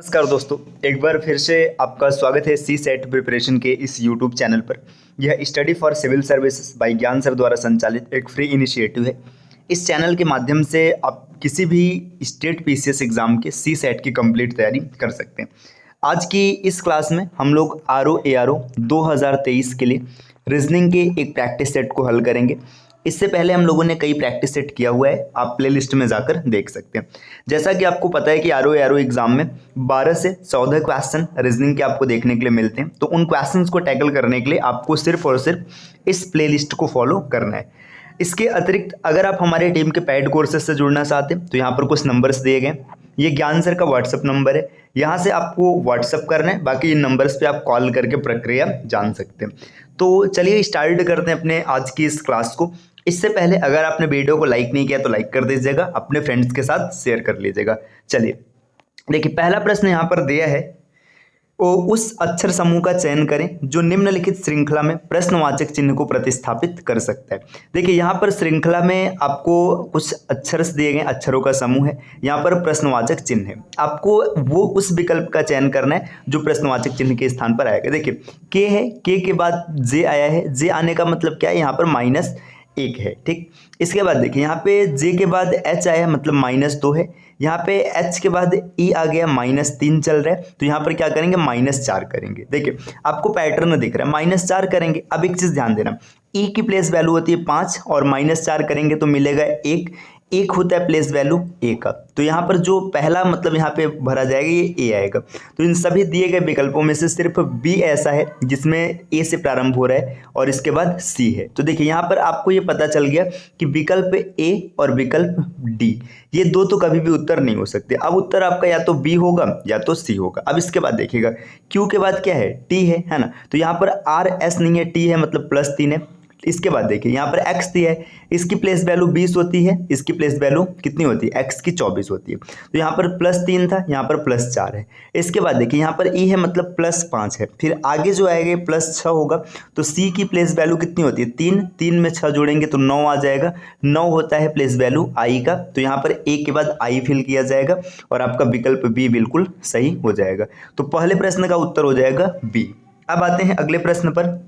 नमस्कार दोस्तों, एक बार फिर से आपका स्वागत है सी सेट प्रिपरेशन के इस यूट्यूब चैनल पर। यह study for civil services by Gyan sir द्वारा संचालित एक फ्री इनिशिएटिव है। इस चैनल के माध्यम से आप किसी भी स्टेट पीसीएस एग्जाम के सी सेट की कंप्लीट तैयारी कर सकते हैं। आज की इस क्लास में हम लोग RO ARO 2023 के लिए रीजनिंग के एक प्रैक्टिस सेट को हल करेंगे। इससे पहले हम लोगों ने कई प्रैक्टिस सेट किया हुआ है, आप प्लेलिस्ट में जाकर देख सकते हैं। जैसा कि आपको पता है कि RO ARO एग्जाम में 12 से 14 क्वेश्चन रीजनिंग के आपको देखने के लिए मिलते हैं। तो उन क्वेश्चंस को टैकल करने के लिए आपको सिर्फ और सिर्फ इस प्लेलिस्ट को फॉलो करना है। इसके अतिरिक्त अगर आप हमारे टीम के पेड कोर्सेज से जुड़ना चाहते हैं तो यहाँ पर कुछ नंबर्स दिए गए। ये ज्ञान सर का व्हाट्सअप नंबर है, यहाँ से आपको व्हाट्सअप करना है, बाकी इन नंबर्स पे आप कॉल करके प्रक्रिया जान सकते हैं। तो चलिए स्टार्ट करते हैं अपने आज की इस क्लास को। इससे पहले अगर आपने वीडियो को लाइक नहीं किया तो लाइक कर दीजिएगा, अपने फ्रेंड्स के साथ शेयर कर लीजिएगा। चलिए देखिए, पहला प्रश्न यहाँ पर दिया है, उस अक्षर समूह का चयन करें जो निम्नलिखित श्रृंखला में प्रश्नवाचक चिन्ह को प्रतिस्थापित कर सकता है। देखिए यहाँ पर श्रृंखला में आपको कुछ अक्षर दिए गए, अक्षरों का समूह है, यहाँ पर प्रश्नवाचक चिन्ह है। आपको वो उस विकल्प का चयन करना है जो प्रश्नवाचक चिन्ह के स्थान पर आएगा। देखिए के है, के के बाद जे आया है, जे आने का मतलब क्या है, यहाँ पर -1 है। ठीक, इसके बाद देखिए यहाँ पे जे के बाद एच आया मतलब -2 है। यहाँ पे एच के बाद ई आ गया -3 चल रहा है, तो यहाँ पर क्या करेंगे -4 करेंगे। देखिए आपको पैटर्न दिख रहा है, -4 करेंगे। अब एक चीज ध्यान देना, ई की प्लेस वैल्यू होती है 5 और -4 करेंगे तो मिलेगा 1। एक होता है प्लेस वैल्यू ए का, तो यहाँ पर जो पहला मतलब यहाँ पे भरा जाएगा ये ए आएगा। तो इन सभी दिए गए विकल्पों में से सिर्फ बी ऐसा है जिसमें ए से प्रारंभ हो रहा है और इसके बाद सी है। तो देखिए यहाँ पर आपको ये पता चल गया कि विकल्प ए और विकल्प डी ये दो तो कभी भी उत्तर नहीं हो सकते। अब उत्तर आपका या तो बी होगा या तो सी होगा। अब इसके बाद देखिएगा क्यू के बाद क्या है, टी है ना, तो यहाँ पर RS नहीं है, टी है मतलब +3 है। इसके बाद देखिए यहाँ पर x दिया है, इसकी प्लेस वैल्यू 20 होती है, इसकी प्लेस वैल्यू कितनी होती है, x की 24 होती है। तो यहाँ पर +3 था, यहाँ पर +4 है। इसके बाद देखिए यहाँ पर e है मतलब +5 है, फिर आगे जो आएगा +6 होगा। तो c की प्लेस वैल्यू कितनी होती है, 3, 3 में 6 जोड़ेंगे तो 9 आ जाएगा। 9 होता है प्लेस वैल्यू i का, तो यहाँ पर a के बाद i फिल किया जाएगा और आपका विकल्प b बिल्कुल सही हो जाएगा। तो पहले प्रश्न का उत्तर हो जाएगा b। अब आते हैं अगले प्रश्न पर।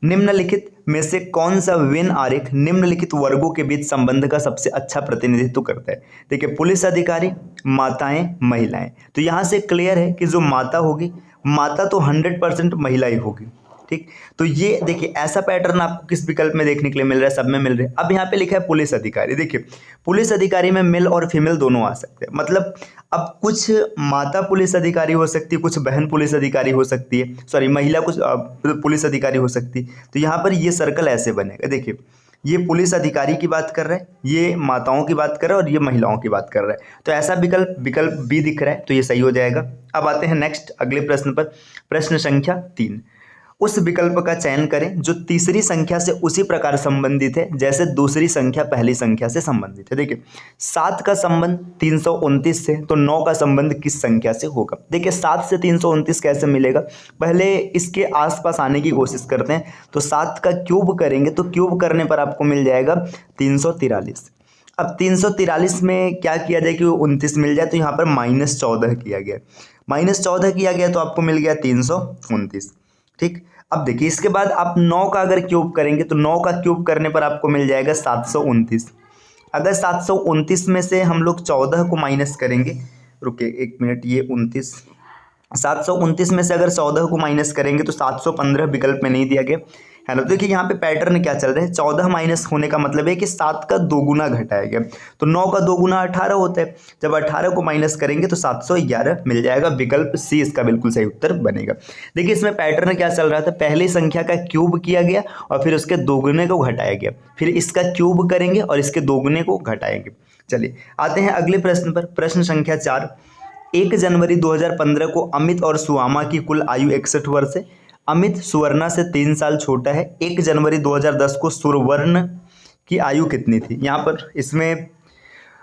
निम्नलिखित में से कौन सा वेन आरेख निम्नलिखित वर्गों के बीच संबंध का सबसे अच्छा प्रतिनिधित्व करता है। देखिए पुलिस अधिकारी, माताएं, महिलाएं। तो यहाँ से क्लियर है कि जो माता होगी, माता तो 100% महिला ही होगी। ठीक, तो ये देखिए ऐसा पैटर्न आपको किस विकल्प में देखने के लिए मिल रहा है, सब में मिल रहा है। अब यहाँ पे लिखा है पुलिस अधिकारी। देखिए पुलिस अधिकारी में मेल और फीमेल दोनों आ सकते हैं, मतलब अब कुछ माता पुलिस अधिकारी हो सकती है, कुछ बहन पुलिस अधिकारी हो सकती है, सॉरी महिला कुछ पुलिस अधिकारी हो सकती है। तो यहाँ पर ये सर्कल ऐसे बनेगा। देखिए ये पुलिस अधिकारी की बात कर रहा है, ये माताओं की बात कर रहा है और ये महिलाओं की बात कर रहा है। तो ऐसा विकल्प बी दिख रहा है, तो ये सही हो जाएगा। अब आते हैं नेक्स्ट अगले प्रश्न पर। प्रश्न संख्या 3, उस विकल्प का चयन करें जो तीसरी संख्या से उसी प्रकार संबंधित है जैसे दूसरी संख्या पहली संख्या से संबंधित है। देखिए 7 का संबंध 329 से, तो 9 का संबंध किस संख्या से होगा। देखिए 7 से 329 कैसे मिलेगा, पहले इसके आसपास आने की कोशिश करते हैं। तो 7 का क्यूब करेंगे तो क्यूब करने पर आपको मिल जाएगा 343। अब 343 में क्या किया जाए कि 29 मिल जाए, तो यहाँ पर -14 किया गया, -14 किया गया तो आपको मिल गया 329। ठीक, अब देखिए इसके बाद आप 9 का अगर क्यूब करेंगे तो 9 का क्यूब करने पर आपको मिल जाएगा 729। अगर 729 में से हम लोग 14 को माइनस करेंगे, रुकिए 1 मिनट, ये 29, 729 में से अगर 14 को माइनस करेंगे तो 715 विकल्प में नहीं दिया गया है ना। तो देखिए यहाँ पे पैटर्न क्या चल रहा है, 14 माइनस होने का मतलब है कि 7 का 2 गुना घटाया गया। तो 9 का 2 गुना 18 होता है, जब 18 को माइनस करेंगे तो 711 मिल जाएगा। विकल्प सी इसका बिल्कुल सही उत्तर बनेगा। देखिए इसमें पैटर्न क्या चल रहा था, पहली संख्या का क्यूब किया गया और फिर उसके 2 गुने को घटाया गया, फिर इसका क्यूब करेंगे और इसके 2 गुने को घटाएंगे। चलिए आते हैं अगले प्रश्न पर। प्रश्न संख्या 4, 1 जनवरी 2015 को अमित और सुआमा की कुल आयु 61 वर्ष है। अमित सुवर्णा से 3 साल छोटा है। 1 जनवरी 2010 को सुवर्ण की आयु कितनी थी। यहाँ पर इसमें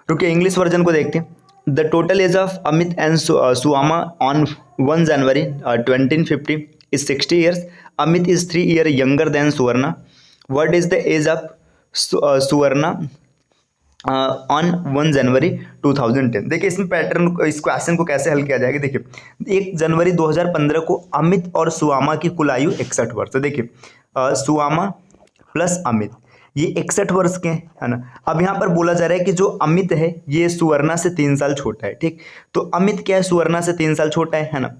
रुकिए इंग्लिश वर्जन को देखते हैं। The total age of Amit and Suama on 1 January 2050 is 60 years. Amit is 3 year younger than Suvarna. What is the age of Suvarna on 1 January 2010। देखिए इसमें पैटर्न, इस क्वेश्चन को कैसे हल किया जाएगा। देखिए 1 जनवरी 2015 को अमित और सुआमा की कुल आयु 61 वर्ष है। देखिए सुआमा प्लस अमित ये 61 वर्ष के हैं, है ना। अब यहाँ पर बोला जा रहा है कि जो अमित है ये सुवर्णा से 3 साल छोटा है, ठीक। तो अमित क्या है, सुवर्णा से 3 साल छोटा है ना।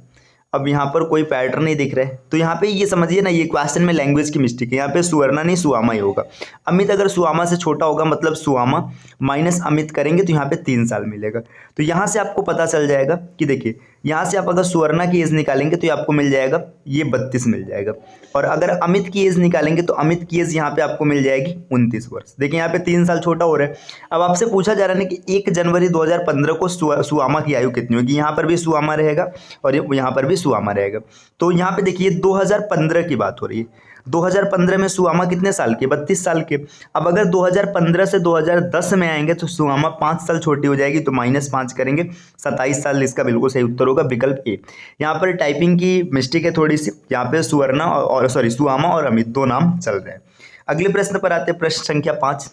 अब यहाँ पर कोई पैटर्न नहीं दिख रहा है, तो यहाँ पे ये समझिए ना, ये क्वेश्चन में लैंग्वेज की मिस्टेक है। यहाँ पे सुवर्णा नहीं सुआमा ही होगा। अमित अगर सुआमा से छोटा होगा मतलब सुआमा माइनस अमित करेंगे तो यहाँ पे 3 साल मिलेगा। तो यहाँ से आपको पता चल जाएगा कि देखिए यहाँ से आप अगर सुवर्णा की एज निकालेंगे तो ये आपको मिल जाएगा, ये 32 मिल जाएगा। और अगर अमित की एज निकालेंगे तो अमित की एज यहाँ पे आपको मिल जाएगी 29 वर्ष। देखिए यहाँ पे 3 साल छोटा हो रहा है। अब आपसे पूछा जा रहा है कि 1 जनवरी 2015 को सुआमा की आयु कितनी होगी। यहाँ पर भी सुआमा रहेगा और यहाँ पर भी सुआमा रहेगा। तो यहाँ पे देखिए 2015 की बात हो रही है। 2015 में सुआमा कितने साल के, 32 साल के। अब अगर 2015 से 2010 में आएंगे तो सुआमा 5 साल छोटी हो जाएगी, तो -5 करेंगे 27 साल। इसका बिल्कुल सही उत्तर होगा विकल्प ए। यहाँ पर टाइपिंग की मिस्टेक है थोड़ी सी, यहाँ पे सुवर्णा और सुआमा और अमित 2 नाम चल रहे हैं। अगले प्रश्न पर आते हैं, प्रश्न संख्या 5।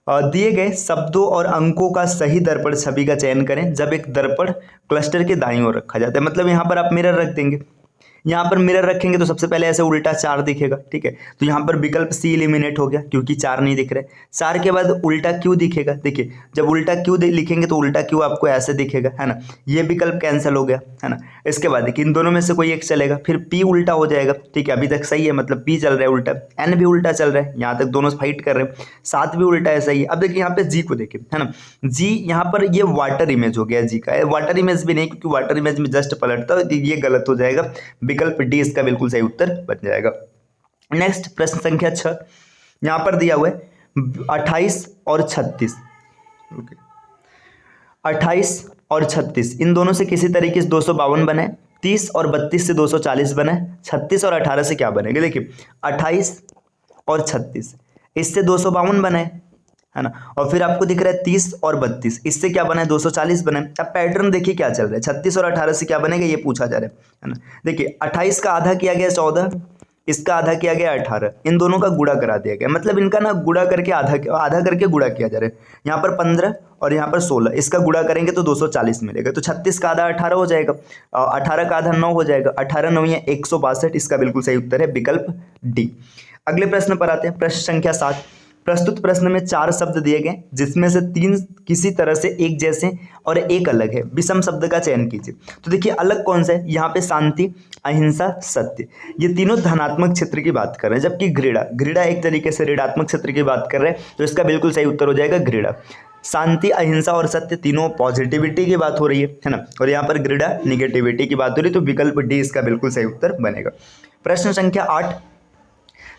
दिए गए शब्दों और अंकों का सही दर्पण छवि का चयन करें जब एक दर्पण क्लस्टर के दाईं ओर रखा जाता है। मतलब यहाँ पर आप मिरर रख देंगे, यहाँ पर मिरर रखेंगे तो सबसे पहले ऐसे उल्टा 4 दिखेगा, ठीक है। तो यहाँ पर विकल्प सी एलिमिनेट हो गया क्योंकि 4 नहीं दिख रहे। 4 के बाद उल्टा क्यू दिखेगा। देखिए जब उल्टा क्यू लिखेंगे तो उल्टा क्यू आपको ऐसे दिखेगा, है ना। ये विकल्प कैंसिल हो गया, है ना। इसके बाद देखिए इन दोनों में से कोई एक चलेगा, फिर पी उल्टा हो जाएगा, ठीक है। अभी तक सही है, मतलब पी चल रहा है उल्टा, एन भी उल्टा चल रहा है, यहाँ तक दोनों फाइट कर रहे हैं। 7 भी उल्टा है, सही है। अब देखिए यहाँ पे जी को देखिए, है ना। जी यहाँ पर ये वाटर इमेज हो गया, जी का वाटर इमेज भी नहीं, क्योंकि वाटर इमेज में जस्ट पलटता है, ये गलत हो जाएगा। विकल्प डी इसका बिल्कुल सही उत्तर बन जाएगा। नेक्स्ट प्रश्न संख्या 6 यहां पर दिया हुआ है 28 और 36। 28 और 36 इन दोनों से किसी तरीके से 252 बने। 30 और 32 से 240 बने। 36 और 18 से क्या बनेगा। देखिए 28 और 36 इससे 252 बने, है ना। और फिर आपको दिख रहा है 30 और 32 इससे क्या बना है, 240 बना है। अब पैटर्न देखिए क्या चल रहा है, 36 और 18 से क्या बनेगा ये पूछा जा रहा है ना। देखिए 28 का आधा किया गया 14, इसका आधा किया गया 18, इन दोनों का गुणा करा दिया गया। मतलब इनका ना गुणा करके आधा करके गुणा किया जा रहा है। यहाँ पर 15 और यहाँ पर 16, इसका गुणा करेंगे तो 240 मिलेगा। तो 36 का आधा 18 हो जाएगा, 18 का आधा 9 हो जाएगा। 18 9 या 162, इसका बिल्कुल सही उत्तर है विकल्प डी। अगले प्रश्न पर आते हैं, प्रश्न संख्या 7। प्रस्तुत प्रश्न में 4 शब्द दिए गए जिसमें से 3 किसी तरह से एक जैसे और एक अलग है। विषम शब्द का चयन कीजिए। तो देखिए अलग कौन सा है, यहाँ पे शांति, अहिंसा, सत्य, ये तीनों धनात्मक क्षेत्र की बात कर रहे हैं, जबकि घृणा एक तरीके से ऋणात्मक क्षेत्र की बात कर रहे हैं। तो इसका बिल्कुल सही उत्तर हो जाएगा घृणा। शांति, अहिंसा और सत्य तीनों पॉजिटिविटी की बात हो रही है ना। और यहाँ पर घृणा निगेटिविटी की बात हो रही है, तो विकल्प डी इसका बिल्कुल सही उत्तर बनेगा। प्रश्न संख्या 8।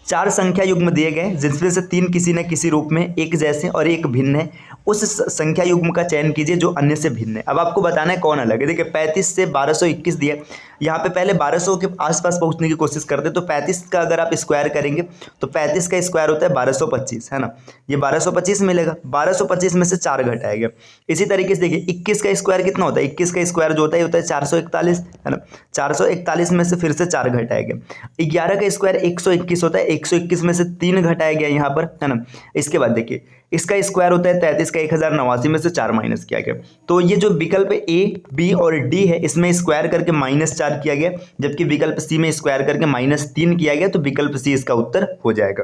4 संख्या युग्म दिए गए जिसमें से 3 किसी न किसी रूप में एक जैसे और एक भिन्न है। उस संख्या युग्म का चयन कीजिए जो अन्य से भिन्न है। अब आपको बताना है कौन अलग है। देखिए 35 से 1221 दिया, यहाँ पे पहले 1200 के आसपास पहुंचने की कोशिश करते हैं। तो 35 का अगर आप स्क्वायर करेंगे तो 35 का स्क्वायर होता है 1225, है ना। ये 1225 मिलेगा। 1225 में से 4 घटाएगा। इसी तरीके से देखिए 21 का स्क्वायर कितना होता है, 21 का स्क्वायर जो होता है 441, है ना। 441 में से फिर से 4 घटाएगा। 11 का स्क्वायर 121 होता है, 121 में से 3 घटाया गया यहाँ पर, है ना। इसके बाद देखिए इसका स्क्वायर होता है 33 का 1089 में से 4 माइनस किया गया। तो ये जो विकल्प ए, बी और डी है इसमें स्क्वायर करके -4 किया गया, जबकि विकल्प सी में स्क्वायर करके -3 किया गया। तो विकल्प सी इसका उत्तर हो जाएगा।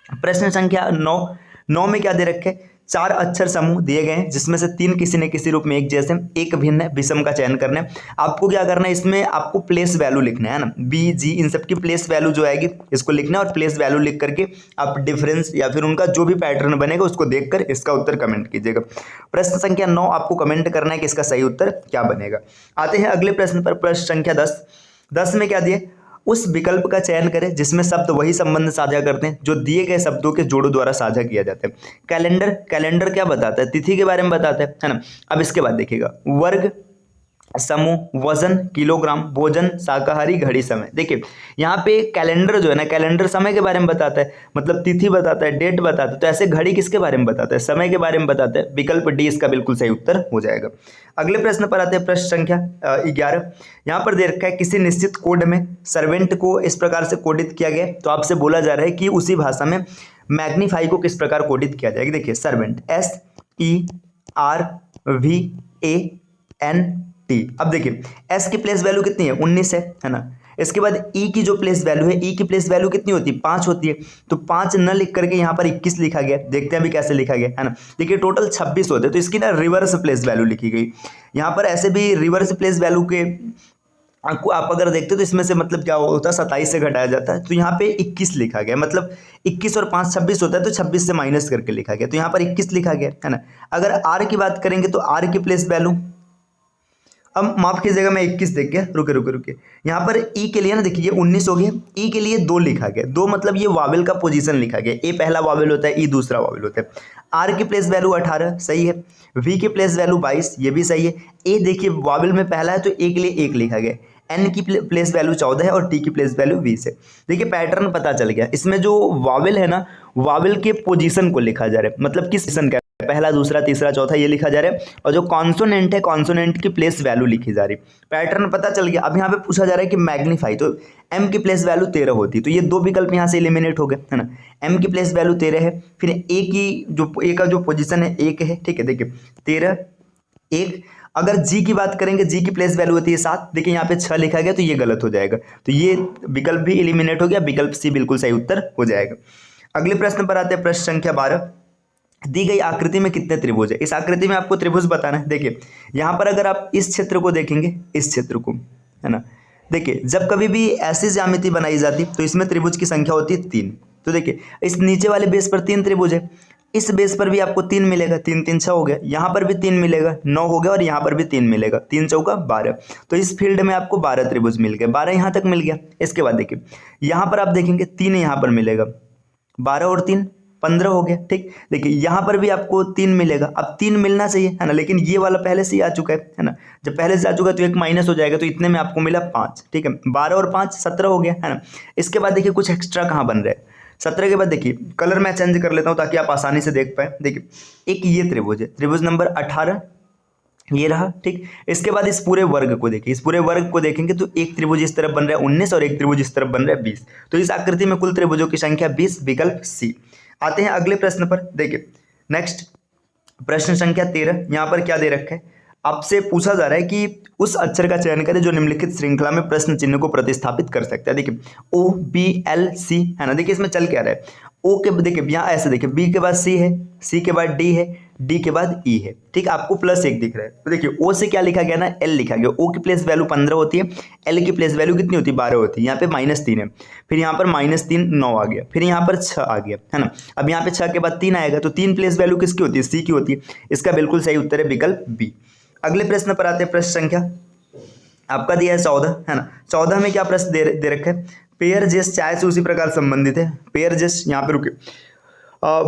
प्रश्न संख्या 9 में क्या दे रखे, 4 अक्षर समूह दिए गए हैं जिसमें से 3 किसी न किसी रूप में एक जैसे, एक भिन्न है। विषम का चयन करना है। आपको क्या करना है, इसमें आपको प्लेस वैल्यू लिखना है ना, बी जी इन सब की प्लेस वैल्यू जो आएगी इसको लिखना है। और प्लेस वैल्यू लिख करके आप डिफरेंस या फिर उनका जो भी पैटर्न बनेगा उसको देखकर इसका उत्तर कमेंट कीजिएगा। प्रश्न संख्या 9 आपको कमेंट करना है कि इसका सही उत्तर क्या बनेगा। आते हैं अगले प्रश्न पर, प्रश्न संख्या 10 में क्या दिए, उस विकल्प का चयन करें जिसमें शब्द वही संबंध साझा करते हैं जो दिए गए शब्दों के जोड़ों द्वारा साझा किया जाता है। कैलेंडर क्या बताता है, तिथि के बारे में बताता है ना। अब इसके बाद देखिएगा वर्ग, समूह, वजन, किलोग्राम, भोजन, शाकाहारी, घड़ी, समय। देखिए यहाँ पे कैलेंडर जो है ना, कैलेंडर समय के बारे में बताता है, मतलब तिथि बताता है, डेट बताता है। तो ऐसे घड़ी किसके बारे में बताता है? समय के बारे में बताता है। विकल्प डी इसका बिल्कुल सही उत्तर हो जाएगा। अगले प्रश्न पर आते हैं, प्रश्न संख्या 11। यहाँ पर दे रखा है किसी निश्चित कोड में सर्वेंट को इस प्रकार से कोडित किया गया। तो आपसे बोला जा रहा है कि उसी भाषा में मैग्नीफाई को किस प्रकार कोडित किया जाएगा। देखिए सर्वेंट SERVANT। अब देखिए एस की प्लेस वैल्यू कितनी है? 19 है ना। इसके बाद ई की जो प्लेस वैल्यू है, ई की प्लेस वैल्यू कितनी होती है? 5 होती है। तो 5 न लिख करके यहाँ पर 21 लिखा गया। देखते हैं अभी कैसे लिखा गया है ना। देखिए टोटल 26 होते हैं, तो इसकी ना रिवर्स प्लेस वैल्यू लिखी गई। यहाँ पर ऐसे भी रिवर्स प्लेस वैल्यू के आपको आप अगर देखते हो तो इसमें से मतलब क्या होता है, 27 से घटाया जाता है। तो यहाँ पे 21 लिखा गया, मतलब 21 और 5 26 होता है, तो 26 से माइनस करके लिखा गया। तो यहाँ पर 21 लिखा गया है ना। अगर आर की बात करेंगे तो आर की प्लेस वैल्यू, अब माफ कीजिएगा मैं 21 देख गया, रुके यहाँ पर ई के लिए ना देखिए 19 हो गया। ई के लिए 2 लिखा गया, 2 मतलब ये वावेल का पोजीशन लिखा गया। ए पहला वावेल होता है, ई दूसरा वावेल होता है। आर की प्लेस वैल्यू 18 सही है। वी की प्लेस वैल्यू 22 ये भी सही है। ए देखिए वावेल में पहला है तो ए के लिए 1 लिखा गया। एन की प्लेस वैल्यू 14 है और टी की प्लेस वैल्यू 20 है। देखिए पैटर्न पता चल गया। इसमें जो वावेल है ना, वावेल के पोजीशन को लिखा जा रहा है, मतलब किस पोजीशन का, पहला दूसरा तीसरा चौथा ये लिखा जा रहा है। और जो कॉन्सोनेंट है, कॉन्सोनेंट की प्लेस वैल्यू लिखी जा रही। पैटर्न पता चल गया। अब यहाँ पे पूछा जा रहा है कि मैग्नीफाई, तो एम की प्लेस वैल्यू 13 होती, तो ये 2 विकल्प यहाँ से एलिमिनेट हो गए है ना। एम की प्लेस वैल्यू 13 है, फिर ए का जो पोजीशन है 1 है, ठीक है। देखिए 13 1। अगर जी की बात करेंगे, जी की प्लेस वैल्यू होती है 7। देखिए यहाँ पे 6 लिखा गया, तो ये गलत हो जाएगा। तो ये विकल्प भी एलिमिनेट हो गया, विकल्प सी बिल्कुल सही उत्तर हो जाएगा। अगले प्रश्न पर आते हैं, प्रश्न संख्या 12। दी गई आकृति में कितने त्रिभुज है? इस आकृति में आपको त्रिभुज बताना है। देखिए यहाँ पर अगर आप इस क्षेत्र को देखेंगे, इस क्षेत्र को है ना, देखिए जब कभी भी ऐसी ज्यामिति बनाई जाती तो इसमें त्रिभुज की संख्या होती है 3। तो देखिए इस नीचे वाले बेस पर 3 त्रिभुज है, इस बेस पर भी आपको 3 मिलेगा, 3 3 6 हो गया। यहाँ पर भी 3 मिलेगा, 9 हो गया, और यहाँ पर भी 3 मिलेगा, 3 चौका 12। तो इस फील्ड में आपको 12 त्रिभुज मिल गए, 12 यहाँ तक मिल गया। इसके बाद देखिए यहाँ पर आप देखेंगे 3 यहाँ पर मिलेगा, 12 और 3 15 हो गया, ठीक। देखिए यहाँ पर भी आपको 3 मिलेगा। अब 3 मिलना चाहिए है ना, लेकिन ये वाला पहले से ही आ चुका है ना। जब पहले से आ चुका है तो एक माइनस हो जाएगा, तो इतने में आपको मिला 5, ठीक है। 12 और 5 17 हो गया है ना। इसके बाद देखिए कुछ एक्स्ट्रा कहाँ बन रहा है। 17 के बाद देखिए कलर मैं चेंज कर लेता हूँ ताकि आप आसानी से देख पाए। देखिए एक ये त्रिभुज है, त्रिभुज नंबर 18 ये रहा, ठीक। इसके बाद इस पूरे वर्ग को देखिए, इस पूरे वर्ग को देखेंगे तो एक त्रिभुज इस तरफ बन रहा है 19 और एक त्रिभुज इस तरफ बन रहा है 20। तो इस आकृति में कुल त्रिभुजों की संख्या 20, विकल्प सी। आते हैं अगले प्रश्न पर। देखिए नेक्स्ट प्रश्न संख्या 13। यहाँ पर क्या दे रखा है, आपसे पूछा जा रहा है कि उस अक्षर का चयन करें जो निम्नलिखित श्रृंखला में प्रश्न चिन्ह को प्रतिस्थापित कर सकता है। देखिए O B L C है ना। देखिए इसमें चल क्या रहा है, ओ के देखिए यहाँ ऐसे देखिए, बी के बाद सी है, सी के बाद डी है, डी के बाद ई है, ठीक। आपको +1 दिख रहा है। तो देखिए ओ से क्या लिखा गया ना, एल लिखा गया। ओ की प्लेस वैल्यू 15 होती है, एल की प्लेस वैल्यू कितनी होती है 12 होती है। यहाँ पे -3 है, फिर यहाँ पर -3 9 आ गया, फिर यहाँ पर 6 आ गया है ना। अब यहाँ पे 6 के बाद 3 आएगा, तो 3 प्लेस वैल्यू किसकी होती है, सी की होती है। इसका बिल्कुल सही उत्तर है विकल्प बी। अगले प्रश्न पर आते हैं, प्रश्न संख्या आपका दिया है 14 है ना। 14 में क्या प्रश्न दे रखा है, पेयर जेस चाय से उसी प्रकार संबंधित है। पेयर जेस यहाँ पे रुके,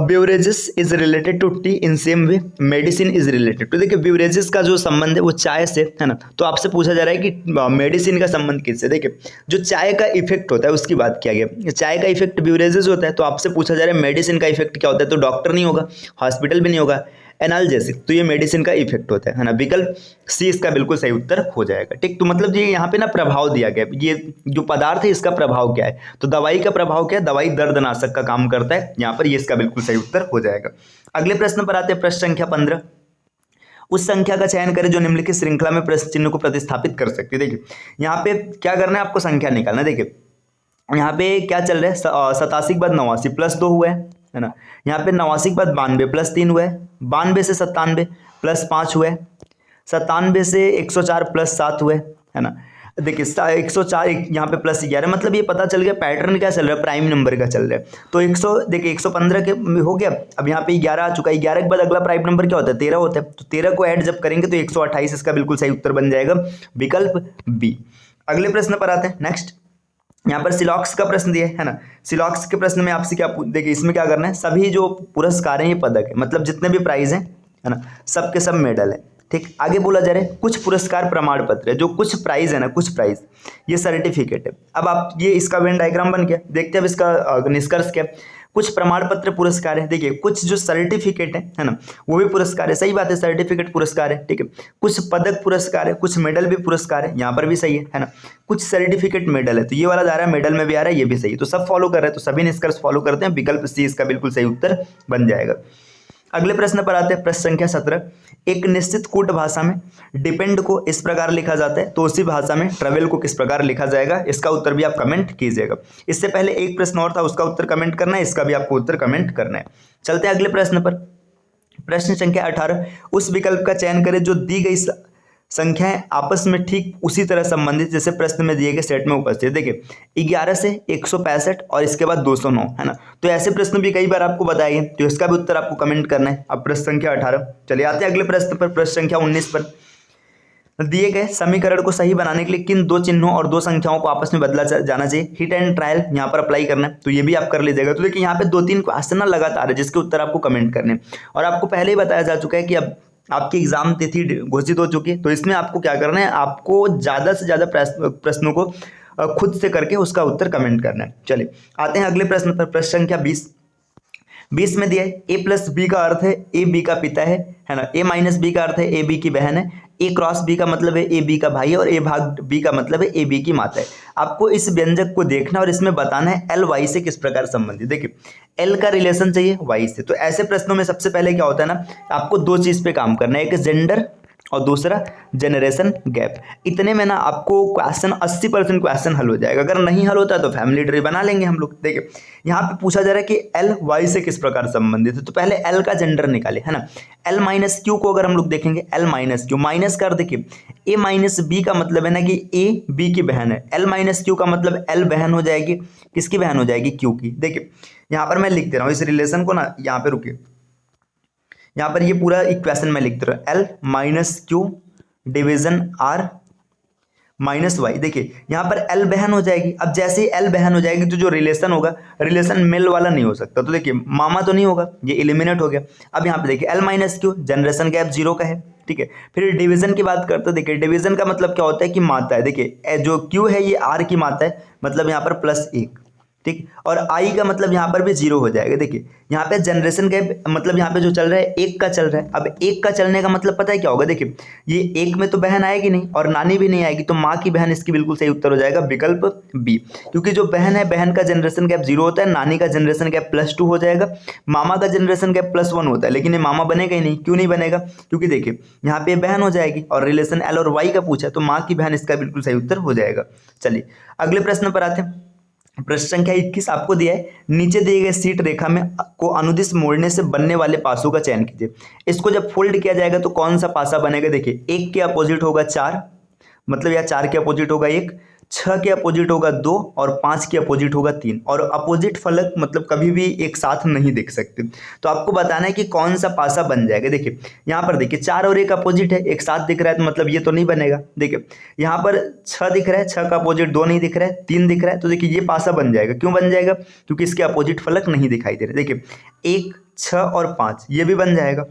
beverages is related to tea in same way medicine is related. तो देखिए बेवरेजेस का जो संबंध है वो चाय से है ना। तो आपसे पूछा जा रहा है कि मेडिसिन का संबंध किससे। देखिए जो चाय का इफेक्ट होता है उसकी बात किया गया, चाय का इफेक्ट बेवरेजेस होता है। तो आपसे पूछा जा रहा है मेडिसिन का इफेक्ट क्या होता है, तो डॉक्टर नहीं होगा, हॉस्पिटल भी नहीं होगा, एनाल्जेसिक, तो ये मेडिसिन का इफेक्ट होता है ना। विकल्प सी इसका बिल्कुल सही उत्तर हो जाएगा, ठीक। तो मतलब ये यहाँ पे ना प्रभाव दिया गया, ये जो पदार्थ है इसका प्रभाव क्या है। तो दवाई का प्रभाव क्या है, दवाई दर्दनाशक का काम करता है यहाँ पर, ये इसका बिल्कुल सही उत्तर हो जाएगा। अगले प्रश्न पर आते हैं, प्रश्न संख्या 15। उस संख्या का चयन करें जो निम्नलिखित श्रृंखला में प्रश्न चिन्ह को प्रतिस्थापित कर सकती है। देखिए यहाँ पे क्या करना है, आपको संख्या निकालना है। देखिए यहाँ पे क्या चल रहा है, 87 के बाद 89 +2 हुआ है ना। यहाँ पे 89 के बाद 92 +3 हुआ है, 92 से 97 +5 हुआ है, 97 से 104 +7 हुआ है ना। देखिए 104 यहाँ पे +11, मतलब ये पता चल गया पैटर्न क्या चल रहा है, प्राइम नंबर का चल रहा है। तो 100 देखिए 115 के हो गया, अब यहाँ पे 11 आ चुका है। 11 के बाद अगला प्राइम नंबर क्या होता है, 13 होता है। तो 13 को ऐड जब करेंगे तो 128 इसका बिल्कुल सही उत्तर बन जाएगा, विकल्प बी। अगले प्रश्न पर आते हैं, नेक्स्ट यहाँ पर सिलॉक्स का प्रश्न दिया है ना। सिलॉक्स के प्रश्न में आपसे क्या देखिए, इसमें क्या करना है, सभी जो पुरस्कार हैं ये पदक है, मतलब जितने भी प्राइज हैं है ना, सब के सब मेडल है। ठीक, आगे बोला जा रहा है कुछ पुरस्कार प्रमाण पत्र है, जो कुछ प्राइज है ना, कुछ प्राइज ये सर्टिफिकेट है। अब आप ये इसका वेन डायग्राम बन गया, देखते हैं अब इसका निष्कर्ष क्या है। कुछ प्रमाण पत्र पुरस्कार है, देखिए कुछ जो सर्टिफिकेट है ना, वो भी पुरस्कार है, सही बात है, सर्टिफिकेट पुरस्कार है, ठीक है। कुछ पदक पुरस्कार है, कुछ मेडल भी पुरस्कार है, यहाँ पर भी सही है ना। कुछ सर्टिफिकेट मेडल है, तो ये वाला जा रहा है मेडल में भी आ रहा है, ये भी सही है, तो सब फॉलो कर रहे हैं, तो सभी निष्कर्ष फॉलो करते हैं, विकल्प सी इसका बिल्कुल सही उत्तर बन जाएगा। अगले प्रश्न पर आते हैं, प्रश्न संख्या 17। एक निश्चित कूट भाषा में डिपेंड को इस प्रकार लिखा जाता है, तो उसी भाषा में ट्रेवल को किस प्रकार लिखा जाएगा, इसका उत्तर भी आप कमेंट कीजिएगा। इससे पहले एक प्रश्न और था, उसका उत्तर कमेंट करना है, इसका भी आपको उत्तर कमेंट करना है। चलते हैं अगले प्रश्न पर। प्रश्न संख्या 18। उस विकल्प का चयन करें जो दी गई संख्याएं आपस में ठीक उसी तरह संबंधित जैसे प्रश्न में दिए गए सेट में उपस्थित। देखिए 11 से 165 और इसके बाद 209 है ना, तो ऐसे प्रश्न भी कई बार आपको बताए गए, तो इसका भी उत्तर आपको कमेंट करना है। अब प्रश्न संख्या 18। चलिए आते हैं अगले प्रश्न पर, प्रश्न संख्या 19 पर। दिए गए समीकरण को सही बनाने के लिए किन दो चिन्हों और दो संख्याओं को आपस में बदला जाना चाहिए, हिट एंड ट्रायल यहाँ पर अप्लाई करना है, तो ये भी आप कर लीजिएगा। तो देखिए यहाँ पे 2-3 क्वेश्चन लगातार है जिसके उत्तर आपको कमेंट करने हैं, और आपको पहले ही बताया जा चुका है कि अब आपकी एग्जाम तिथि घोषित हो चुकी है, तो इसमें आपको क्या करना है, आपको ज़्यादा से ज़्यादा प्रश्नों को खुद से करके उसका उत्तर कमेंट करना है। चलिए आते हैं अगले प्रश्न पर, प्रश्न संख्या 20 में दिया है ए प्लस बी का अर्थ है ए बी का पिता है ना, ए माइनस बी का अर्थ है ए बी की बहन है, ए क्रॉस बी का मतलब है ए बी का भाई है, और ए भाग बी का मतलब है ए बी की माता है। आपको इस व्यंजक को देखना और इसमें बताना है एल वाई से किस प्रकार संबंधित। देखिए एल का रिलेशन चाहिए वाई से, तो ऐसे प्रश्नों में सबसे पहले क्या होता है ना, आपको दो चीज़ पे काम करना है, एक जेंडर और दूसरा जनरेशन गैप। इतने में ना आपको क्वेश्चन 80% क्वेश्चन हल हो जाएगा। अगर नहीं हल होता तो फैमिली ट्री बना लेंगे हम लोग। देखिए यहाँ पे पूछा जा रहा है कि एल वाई से किस प्रकार संबंधित है, तो पहले एल का जेंडर निकाले है ना। एल माइनस क्यू को अगर हम लोग देखेंगे, एल माइनस क्यू माइनस कर, देखिए ए माइनस बी का मतलब है ना कि ए बी की बहन है, एल माइनस क्यू का मतलब एल बहन हो जाएगी, किसकी बहन हो जाएगी, क्यू की। देखिए यहाँ पर मैं लिख दे रहा हूँ इस रिलेशन को ना, यहाँ पे रुकिए, यहाँ पर ये पूरा इक्वेशन में लिख दे रहा हूँ, L minus Q division R minus Y. देखिए यहाँ पर एल बहन हो जाएगी, अब जैसे ही एल बहन हो जाएगी तो जो रिलेशन होगा, रिलेशन मेल वाला नहीं हो सकता, तो देखिए मामा तो नहीं होगा, ये एलिमिनेट हो गया। अब यहाँ पे देखिए L minus Q generation gap 0 का है, ठीक है। फिर डिवीजन की बात करते हैं, देखिए डिवीजन का मतलब क्या होता है कि माता है, देखिए जो क्यू है ये आर की माता है, मतलब यहाँ पर +1, ठीक, और आई का मतलब यहाँ पर भी 0 हो जाएगा। देखिए यहाँ पे जनरेशन गैप मतलब यहाँ पे जो चल रहा है 1 का चल रहा है। अब 1 का चलने का मतलब पता है क्या होगा, देखिए ये 1 में तो बहन आएगी नहीं और नानी भी नहीं आएगी, तो माँ की बहन इसकी बिल्कुल सही उत्तर हो जाएगा विकल्प बी। क्योंकि जो बहन है, बहन का जनरेशन गैप 0 होता है, नानी का जनरेशन गैप +2 हो जाएगा, मामा का जनरेशन गैप +1 होता है, लेकिन ये मामा बनेगा ही नहीं। क्यों नहीं बनेगा, क्योंकि देखिए यहाँ पे बहन हो जाएगी और रिलेशन एल और वाई का पूछा, तो माँ की बहन इसका बिल्कुल सही उत्तर हो जाएगा। चलिए अगले प्रश्न पर आते हैं। प्रश्न संख्या 21 आपको दिया है, नीचे दिए गए शीट रेखा में को अनुदिश मोड़ने से बनने वाले पासों का चयन कीजिए। इसको जब फोल्ड किया जाएगा तो कौन सा पासा बनेगा, देखिए 1 के अपोजिट होगा 4, मतलब या 4 के अपोजिट होगा 1, 6 के अपोजिट होगा 2 और 5 के अपोजिट होगा 3, और अपोजिट फलक मतलब कभी भी एक साथ नहीं दिख सकते। तो आपको बताना है कि कौन सा पासा बन जाएगा। देखिए यहाँ पर देखिए 4 और 1 अपोजिट है, एक साथ दिख रहा है, तो मतलब ये तो नहीं बनेगा। देखिए यहाँ पर 6 दिख रहा है, 6 का अपोजिट 2 नहीं दिख रहा है, 3 दिख रहा है, तो देखिए ये पासा बन जाएगा। क्यों बन जाएगा, क्योंकि इसके अपोजिट फलक नहीं दिखाई दे रहे। देखिए 1, 6 और 5 ये भी बन जाएगा।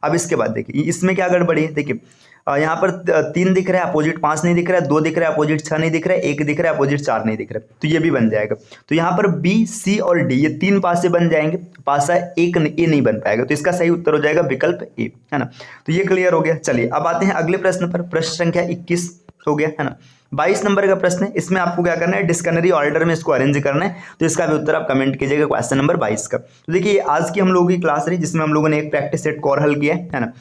अब इसके बाद देखिए इसमें क्या गड़बड़ी है, देखिए यहाँ पर 3 दिख रहा है, अपोजिट 5 नहीं दिख रहा है, 2 दिख रहा है, अपोजिट 6 नहीं दिख रहा है, 1 दिख रहा है, अपोजिट 4 नहीं दिख रहा है, तो ये भी बन जाएगा। तो यहाँ पर बी, सी और डी ये 3 पासे बन जाएंगे, पासा एक ए नहीं बन पाएगा, तो इसका सही उत्तर हो जाएगा विकल्प ए, है ना। तो ये क्लियर हो गया। चलिए अब आते हैं अगले प्रश्न पर, प्रश्न संख्या 21 हो गया, है ना। 22 नंबर का प्रश्न है, इसमें आपको क्या करना है, डिस्कनरी ऑर्डर में इसको अरेंज करना है, तो इसका भी उत्तर आप कमेंट कीजिएगा क्वेश्चन नंबर 22 का। तो देखिए आज की हम लोगों की क्लास रही जिसमें हम लोगों ने एक प्रैक्टिस सेट को और हल किया है ना।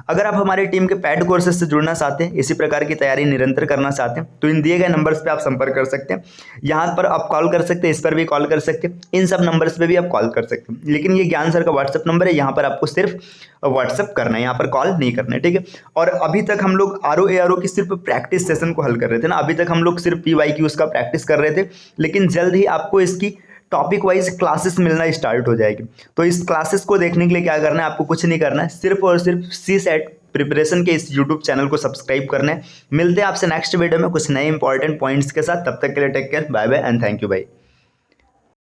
अगर आप हमारी टीम के पैड कोर्सेज से जुड़ना चाहते हैं, इसी प्रकार की तैयारी निरंतर करना चाहते हैं, तो इन दिए गए नंबर्स पे आप संपर्क कर सकते हैं। यहाँ पर आप कॉल कर सकते हैं, इस पर भी कॉल कर सकते हैं, इन सब नंबर्स पे भी आप कॉल कर सकते हैं। लेकिन ये ज्ञान सर का व्हाट्सअप नंबर है, यहाँ पर आपको सिर्फ व्हाट्सअप करना है, यहाँ पर कॉल नहीं करना है, ठीक है। और अभी तक हम लोग RO ARO की सिर्फ प्रैक्टिस सेशन को हल कर रहे थे ना, अभी तक हम लोग सिर्फ PYQs का प्रैक्टिस कर रहे थे, लेकिन जल्द ही आपको इसकी टॉपिक वाइज क्लासेस मिलना स्टार्ट हो जाएगी। तो इस क्लासेस को देखने के लिए क्या करना है, आपको कुछ नहीं करना है, सिर्फ और सिर्फ CSET प्रिपरेशन के इस यूट्यूब चैनल को सब्सक्राइब करना है। मिलते हैं आपसे नेक्स्ट वीडियो में कुछ नए इंपॉर्टेंट पॉइंट्स के साथ, तब तक के लिए take care, bye bye and thank you भाई।